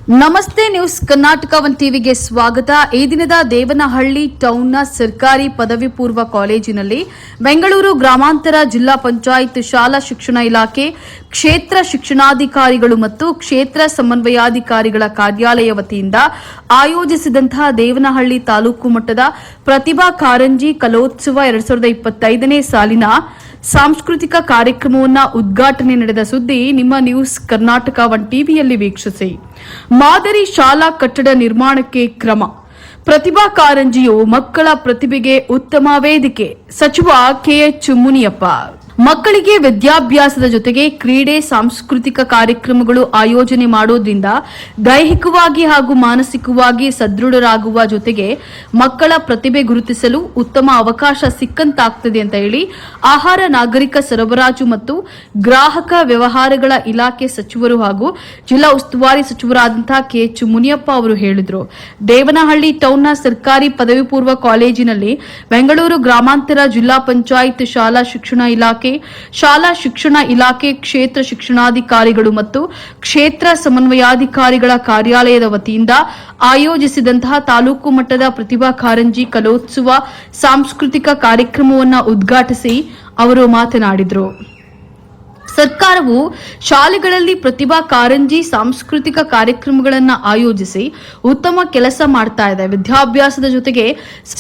ನಮಸ್ತೆ news Karnataka one ಟಿವಿಗೆ ಸ್ವಾಗತ. ಈ ದಿನದ ದೇವನಹಳ್ಳಿ ಟೌನ್ನ ಸರ್ಕಾರಿ ಪದವಿ ಪೂರ್ವ ಕಾಲೇಜಿನಲ್ಲಿ ಬೆಂಗಳೂರು ಗ್ರಾಮಾಂತರ ಜಿಲ್ಲಾ ಪಂಚಾಯತ್ ಶಾಲಾ ಶಿಕ್ಷಣ ಇಲಾಖೆ ಕ್ಷೇತ್ರ ಶಿಕ್ಷಣಾಧಿಕಾರಿಗಳು ಮತ್ತು ಕ್ಷೇತ್ರ ಸಮನ್ವಯಾಧಿಕಾರಿಗಳ ಕಾರ್ಯಾಲಯ ವತಿಯಿಂದ ಆಯೋಜಿಸಿದಂತಹ ದೇವನಹಳ್ಳಿ ತಾಲೂಕು ಮಟ್ಟದ ಪ್ರತಿಭಾ ಕಾರಂಜಿ ಕಲೋತ್ಸವ 2025ನೇ ಸಾಲಿನ ಸಾಂಸ್ಕೃತಿಕ ಕಾರ್ಯಕ್ರಮವನ್ನು ಉದ್ಘಾಟನೆ ನಡೆದ ಸುದ್ದಿ ನಿಮ್ಮ ನ್ಯೂಸ್ ಕರ್ನಾಟಕ ಒನ್ ಟಿವಿಯಲ್ಲಿ ವೀಕ್ಷಿಸಿ. ಮಾದರಿ ಶಾಲಾ ಕಟ್ಟಡ ನಿರ್ಮಾಣಕ್ಕೆ ಕ್ರಮ. ಪ್ರತಿಭಾ ಕಾರಂಜಿಯು ಮಕ್ಕಳ ಪ್ರತಿಭೆಗೆ ಉತ್ತಮ ವೇದಿಕೆ. ಸಚಿವ ಕೆಎಚ್ ಮುನಿಯಪ್ಪ. ಮಕ್ಕಳಿಗೆ ವಿದ್ಯಾಭ್ಯಾಸದ ಜೊತೆಗೆ ಕ್ರೀಡೆ ಸಾಂಸ್ಕೃತಿಕ ಕಾರ್ಯಕ್ರಮಗಳು ಆಯೋಜನೆ ಮಾಡೋದ್ರಿಂದ ದೈಹಿಕವಾಗಿ ಹಾಗೂ ಮಾನಸಿಕವಾಗಿ ಸದೃಢರಾಗುವ ಜೊತೆಗೆ ಮಕ್ಕಳ ಪ್ರತಿಭೆ ಗುರುತಿಸಲು ಉತ್ತಮ ಅವಕಾಶ ಸಿಕ್ಕಂತಾಗ್ತದೆ ಅಂತ ಹೇಳಿ ಆಹಾರ ನಾಗರಿಕ ಸರಬರಾಜು ಮತ್ತು ಗ್ರಾಹಕ ವ್ಯವಹಾರಗಳ ಇಲಾಖೆ ಸಚಿವರು ಹಾಗೂ ಜಿಲ್ಲಾ ಉಸ್ತುವಾರಿ ಸಚಿವರಾದಂತಹ ಕೆಎಚ್ ಮುನಿಯಪ್ಪ ಅವರು ಹೇಳಿದರು. ದೇವನಹಳ್ಳಿ ಟೌನ್ನ ಸರ್ಕಾರಿ ಪದವಿ ಪೂರ್ವ ಕಾಲೇಜಿನಲ್ಲಿ ಬೆಂಗಳೂರು ಗ್ರಾಮಾಂತರ ಜಿಲ್ಲಾ ಪಂಚಾಯತ್ ಶಾಲಾ ಶಿಕ್ಷಣ ಇಲಾಖೆ ಶಾಲಾ ಶಿಕ್ಷಣ ಇಲಾಖೆ ಕ್ಷೇತ್ರ ಶಿಕ್ಷಣಾಧಿಕಾರಿಗಳು ಮತ್ತು ಕ್ಷೇತ್ರ ಸಮನ್ವಯಾಧಿಕಾರಿಗಳ ಕಾರ್ಯಾಲಯದ ವತಿಯಿಂದ ಆಯೋಜಿಸಿದಂತಹ ತಾಲೂಕು ಮಟ್ಟದ ಪ್ರತಿಭಾ ಕಾರಂಜಿ ಕಲೋತ್ಸವ ಸಾಂಸ್ಕೃತಿಕ ಕಾರ್ಯಕ್ರಮವನ್ನು ಉದ್ಘಾಟಿಸಿ ಅವರು ಮಾತನಾಡಿದರು. ಸರ್ಕಾರವು ಶಾಲೆಗಳಲ್ಲಿ ಪ್ರತಿಭಾ ಕಾರಂಜಿ ಸಾಂಸ್ಕೃತಿಕ ಕಾರ್ಯಕ್ರಮಗಳನ್ನು ಆಯೋಜಿಸಿ ಉತ್ತಮ ಕೆಲಸ ಮಾಡ್ತಾ ಇದೆ. ವಿದ್ಯಾಭ್ಯಾಸದ ಜೊತೆಗೆ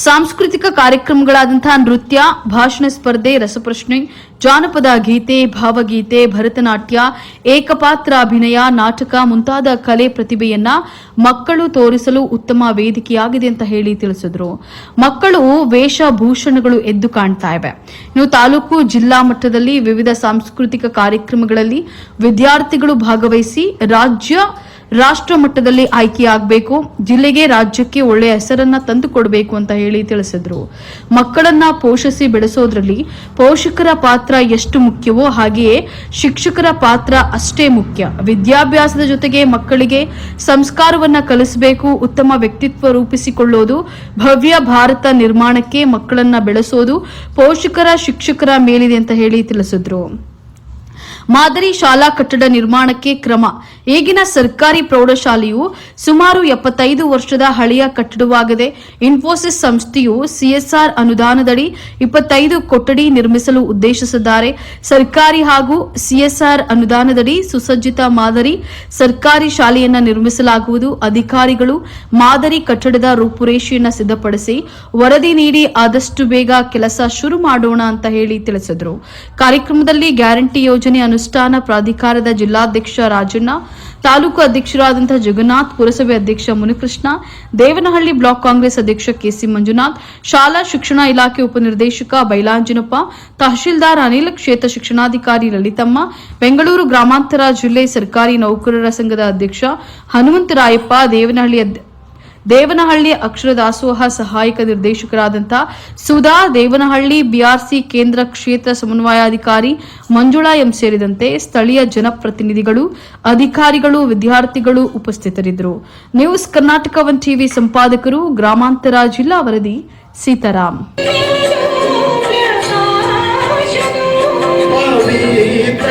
ಸಾಂಸ್ಕೃತಿಕ ಕಾರ್ಯಕ್ರಮಗಳಾದಂತಹ ನೃತ್ಯ, ಭಾಷಣ ಸ್ಪರ್ಧೆ, ರಸಪ್ರಶ್ನೆ, ಜಾನಪದ ಗೀತೆ, ಭಾವಗೀತೆ, ಭರತನಾಟ್ಯ, ಏಕಪಾತ್ರ ಅಭಿನಯ, ನಾಟಕ ಮುಂತಾದ ಕಲೆ ಪ್ರತಿಭೆಯನ್ನ ಮಕ್ಕಳು ತೋರಿಸಲು ಉತ್ತಮ ವೇದಿಕೆಯಾಗಿದೆ ಅಂತ ಹೇಳಿ ತಿಳಿಸಿದ್ರು. ಮಕ್ಕಳು ವೇಷಭೂಷಣಗಳು ಎದ್ದು ಕಾಣ್ತಾ ಇವೆ. ಇನ್ನು ತಾಲೂಕು ಜಿಲ್ಲಾ ಮಟ್ಟದಲ್ಲಿ ವಿವಿಧ ಸಾಂಸ್ಕೃತಿಕ ಕಾರ್ಯಕ್ರಮಗಳಲ್ಲಿ ವಿದ್ಯಾರ್ಥಿಗಳು ಭಾಗವಹಿಸಿ ರಾಷ್ಟ್ರ ಮಟ್ಟದಲ್ಲಿ ಆಯ್ಕೆಯಾಗಬೇಕು. ಜಿಲ್ಲೆಗೆ, ರಾಜ್ಯಕ್ಕೆ ಒಳ್ಳೆಯ ಹೆಸರನ್ನ ತಂದುಕೊಡಬೇಕು ಅಂತ ಹೇಳಿ ತಿಳಿಸಿದ್ರು. ಮಕ್ಕಳನ್ನ ಪೋಷಿಸಿ ಬೆಳೆಸೋದ್ರಲ್ಲಿ ಪೋಷಕರ ಪಾತ್ರ ಎಷ್ಟು ಮುಖ್ಯವೋ ಹಾಗೆಯೇ ಶಿಕ್ಷಕರ ಪಾತ್ರ ಅಷ್ಟೇ ಮುಖ್ಯ. ವಿದ್ಯಾಭ್ಯಾಸದ ಜೊತೆಗೆ ಮಕ್ಕಳಿಗೆ ಸಂಸ್ಕಾರವನ್ನ ಕಲಿಸಬೇಕು. ಉತ್ತಮ ವ್ಯಕ್ತಿತ್ವ ರೂಪಿಸಿಕೊಳ್ಳೋದು, ಭವ್ಯ ಭಾರತ ನಿರ್ಮಾಣಕ್ಕೆ ಮಕ್ಕಳನ್ನ ಬೆಳೆಸೋದು ಪೋಷಕರ ಶಿಕ್ಷಕರ ಮೇಲಿದೆ ಅಂತ ಹೇಳಿ ತಿಳಿಸಿದ್ರು. ಮಾದರಿ ಶಾಲಾ ಕಟ್ಟಡ ನಿರ್ಮಾಣಕ್ಕೆ ಕ್ರಮ. ಈಗಿನ ಸರ್ಕಾರಿ ಪ್ರೌಢಶಾಲೆಯು ಸುಮಾರು 75 ವರ್ಷದ ಹಳೆಯ ಕಟ್ಟಡವಾಗಿದೆ. ಇನ್ಫೋಸಿಸ್ ಸಂಸ್ಥೆಯು ಸಿಎಸ್ಆರ್ ಅನುದಾನದಡಿ 25 ಕೊಠಡಿ ನಿರ್ಮಿಸಲು ಉದ್ದೇಶಿಸಿದ್ದಾರೆ. ಸರ್ಕಾರಿ ಹಾಗೂ ಸಿಎಸ್ಆರ್ ಅನುದಾನದಡಿ ಸುಸಜ್ಜಿತ ಮಾದರಿ ಸರ್ಕಾರಿ ಶಾಲೆಯನ್ನು ನಿರ್ಮಿಸಲಾಗುವುದು. ಅಧಿಕಾರಿಗಳು ಮಾದರಿ ಕಟ್ಟಡದ ರೂಪುರೇಷೆಯನ್ನು ಸಿದ್ಧಪಡಿಸಿ ವರದಿ ನೀಡಿ ಆದಷ್ಟು ಬೇಗ ಕೆಲಸ ಶುರು ಮಾಡೋಣ ಅಂತ ಹೇಳಿ ತಿಳಿಸಿದರು. ಕಾರ್ಯಕ್ರಮದಲ್ಲಿ ಗ್ಯಾರಂಟಿ ಯೋಜನೆ ಅನುಷ್ಠಾನ ಪ್ರಾಧಿಕಾರದ ಜಿಲ್ಲಾಧ್ಯಕ್ಷ ರಾಜಣ್ಣ, ತಾಲೂಕು ಅಧ್ಯಕ್ಷರಾದಂತಹ ಜಗನ್ನಾಥ್, ಪುರಸಭೆ ಅಧ್ಯಕ್ಷ ಮುನಿಕೃಷ್ಣ, ದೇವನಹಳ್ಳಿ ಬ್ಲಾಕ್ ಕಾಂಗ್ರೆಸ್ ಅಧ್ಯಕ್ಷ ಕೆಸಿ ಮಂಜುನಾಥ್, ಶಾಲಾ ಶಿಕ್ಷಣ ಇಲಾಖೆ ಉಪನಿರ್ದೇಶಕ ಬೈಲಾಂಜನಪ್ಪ, ತಹಶೀಲ್ದಾರ್ ಅನಿಲ್, ಕ್ಷೇತ್ರ ಶಿಕ್ಷಣಾಧಿಕಾರಿ ಲಲಿತಮ್ಮ, ಬೆಂಗಳೂರು ಗ್ರಾಮಾಂತರ ಜಿಲ್ಲೆ ಸರ್ಕಾರಿ ನೌಕರರ ಸಂಘದ ಅಧ್ಯಕ್ಷ ಹನುಮಂತರಾಯಪ್ಪ, ದೇವನಹಳ್ಳಿ ಅಕ್ಷರ ದಾಸೋಹ ಸಹಾಯಕ ನಿರ್ದೇಶಕರಾದಂತಹ ಸುಧಾ, ದೇವನಹಳ್ಳಿ ಬಿಆರ್ಸಿ ಕೇಂದ್ರ ಕ್ಷೇತ್ರ ಸಮನ್ವಯಾಧಿಕಾರಿ ಮಂಜುಳಾ ಎಂ ಸೇರಿದಂತೆ ಸ್ಥಳೀಯ ಜನಪ್ರತಿನಿಧಿಗಳು, ಅಧಿಕಾರಿಗಳು, ವಿದ್ಯಾರ್ಥಿಗಳು ಉಪಸ್ಥಿತರಿದ್ದರು. ನ್ಯೂಸ್ ಕರ್ನಾಟಕ ಒನ್ ಟಿವಿ ಸಂಪಾದಕರು, ಗ್ರಾಮಾಂತರ ಜಿಲ್ಲಾ ವರದಿ ಸೀತಾರಾಮ್. ಪವಿತ್ರ